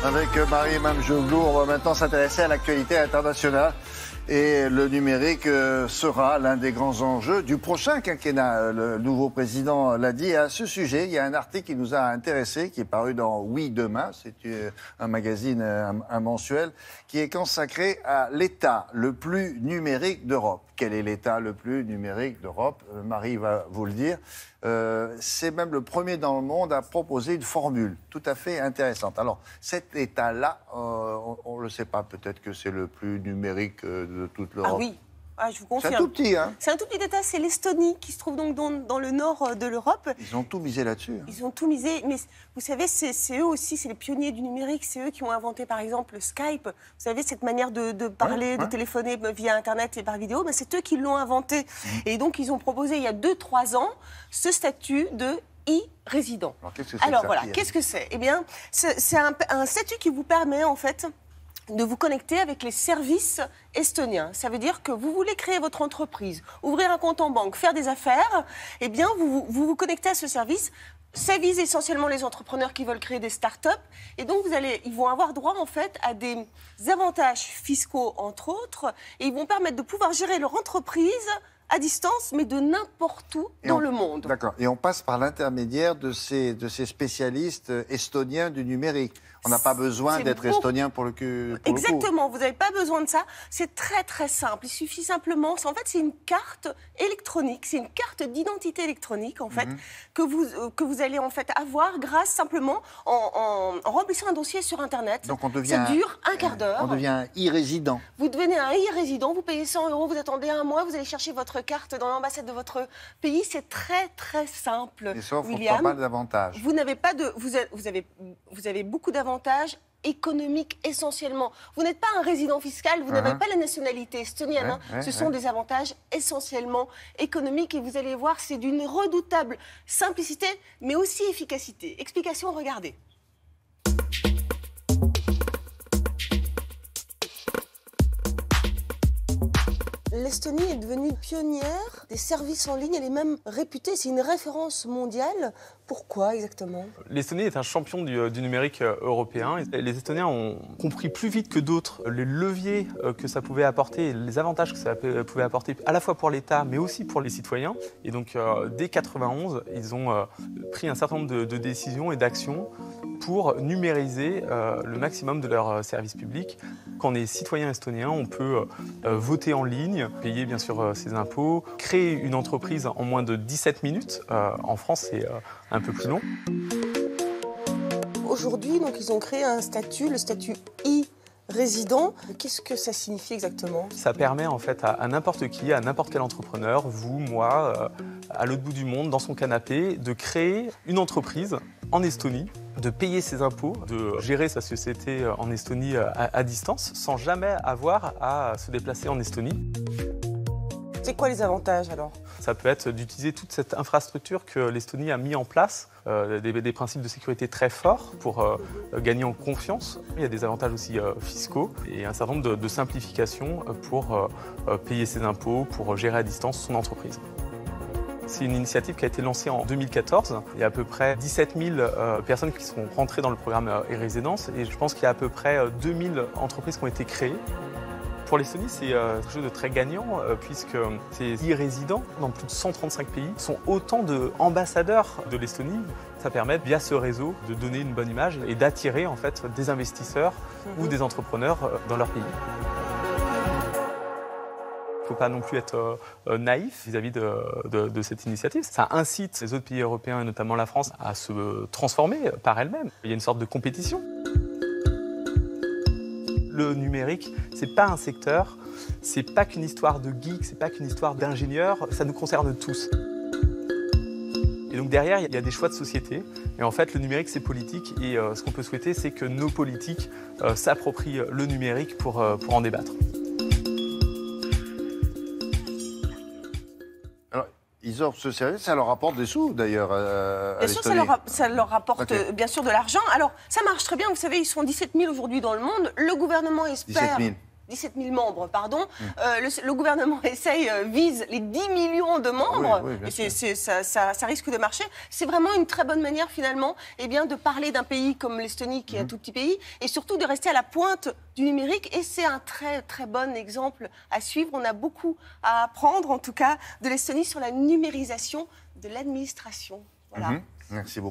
Avec Marie Mamjoglou, on va maintenant s'intéresser à l'actualité internationale. Et le numérique sera l'un des grands enjeux du prochain quinquennat. Le nouveau président l'a dit. Et à ce sujet, il y a un article qui nous a intéressés, qui est paru dans Oui Demain. C'est un magazine, un mensuel, qui est consacré à l'État le plus numérique d'Europe. Quel est l'État le plus numérique d'Europe? Marie va vous le dire. C'est même le premier dans le monde à proposer une formule tout à fait intéressante. Alors, cet État-là, on ne le sait pas, peut-être que c'est le plus numérique de toute l'Europe. Ah oui, je vous confirme. C'est un tout petit, hein? C'est un tout petit État, c'est l'Estonie, qui se trouve donc dans le nord de l'Europe. Ils ont tout misé là-dessus. Ils ont tout misé, mais vous savez, c'est eux aussi, c'est les pionniers du numérique, c'est eux qui ont inventé par exemple le Skype. Vous savez, cette manière de parler, de téléphoner via Internet et par vidéo, c'est eux qui l'ont inventé. Et donc, ils ont proposé il y a 2-3 ans ce statut de e-résident. Alors, qu'est-ce que c'est? Alors voilà, qu'est-ce que c'est? Eh bien, c'est un statut qui vous permet en fait de vous connecter avec les services estoniens. Ça veut dire que vous voulez créer votre entreprise, ouvrir un compte en banque, faire des affaires, eh bien vous connectez à ce service. Ça vise essentiellement les entrepreneurs qui veulent créer des start-up. Et donc, ils vont avoir droit, en fait, à des avantages fiscaux, entre autres, et ils vont permettre de pouvoir gérer leur entreprise à distance, mais de n'importe où dans le monde. D'accord. Et on passe par l'intermédiaire de ces spécialistes estoniens du numérique. On n'a pas besoin d'être estonien pour le coup. Exactement, vous n'avez pas besoin de ça. C'est très très simple. Il suffit simplement, en fait, c'est une carte électronique, c'est une carte d'identité électronique en fait que vous allez en fait avoir grâce simplement en remplissant un dossier sur Internet. Donc on devient, ça dure un quart d'heure. On devient un e-résident. Vous devenez un e-résident, vous payez 100 €, vous attendez un mois, vous allez chercher votre carte dans l'ambassade de votre pays. C'est très très simple. Et ça offre William, pas mal d'avantages. Vous n'avez pas de, vous avez beaucoup d'avantages économiques essentiellement. Vous n'êtes pas un résident fiscal, vous n'avez pas la nationalité estonienne. Ce sont des avantages essentiellement économiques et vous allez voir, c'est d'une redoutable simplicité, mais aussi efficacité. Explication, regardez. L'Estonie est devenue pionnière des services en ligne, elle est même réputée, c'est une référence mondiale. Pourquoi exactement? L'Estonie est un champion du numérique européen. Les Estoniens ont compris plus vite que d'autres les leviers que ça pouvait apporter, les avantages que ça pouvait apporter à la fois pour l'État mais aussi pour les citoyens. Et donc dès 1991, ils ont pris un certain nombre de décisions et d'actions pour numériser le maximum de leurs services publics. Quand on est citoyen estonien, on peut voter en ligne, payer bien sûr ses impôts, créer une entreprise en moins de 17 minutes. En France, c'est un peu plus long. Aujourd'hui, donc, ils ont créé un statut, le statut e-résident. Qu'est-ce que ça signifie exactement? Ça permet en fait à n'importe qui, à n'importe quel entrepreneur, vous, moi, à l'autre bout du monde, dans son canapé, de créer une entreprise en Estonie, de payer ses impôts, de gérer sa société en Estonie à distance, sans jamais avoir à se déplacer en Estonie. C'est quoi les avantages alors? Ça peut être d'utiliser toute cette infrastructure que l'Estonie a mis en place, des principes de sécurité très forts pour gagner en confiance. Il y a des avantages aussi fiscaux et un certain nombre de simplifications pour payer ses impôts, pour gérer à distance son entreprise. C'est une initiative qui a été lancée en 2014. Il y a à peu près 17 000 personnes qui sont rentrées dans le programme e-résidence et je pense qu'il y a à peu près 2000 entreprises qui ont été créées. Pour l'Estonie, c'est quelque chose de très gagnant puisque ces e-résidents dans plus de 135 pays sont autant d'ambassadeurs de l'Estonie. Ça permet, via ce réseau, de donner une bonne image et d'attirer en fait des investisseurs ou des entrepreneurs dans leur pays. Il ne faut pas non plus être naïf vis-à-vis de cette initiative. Ça incite les autres pays européens, et notamment la France, à se transformer par elles-mêmes. Il y a une sorte de compétition. Le numérique, c'est pas un secteur, c'est pas qu'une histoire de geeks, c'est pas qu'une histoire d'ingénieurs, ça nous concerne tous. Et donc derrière, il y a des choix de société. Et en fait, le numérique, c'est politique. Et ce qu'on peut souhaiter, c'est que nos politiques s'approprient le numérique pour en débattre. Ils offrent ce service, ça leur rapporte des sous d'ailleurs. Bien sûr, ça leur rapporte bien sûr de l'argent. Alors, ça marche très bien. Vous savez, ils sont 17 000 aujourd'hui dans le monde. Le gouvernement espère. 17 000. 17 000 membres, pardon. Le gouvernement vise les 10 millions de membres. Oui, bien et sûr. ça risque de marcher. C'est vraiment une très bonne manière, finalement, de parler d'un pays comme l'Estonie, qui est un tout petit pays, et surtout de rester à la pointe du numérique. Et c'est un très, très bon exemple à suivre. On a beaucoup à apprendre, en tout cas, de l'Estonie sur la numérisation de l'administration. Voilà. Merci beaucoup.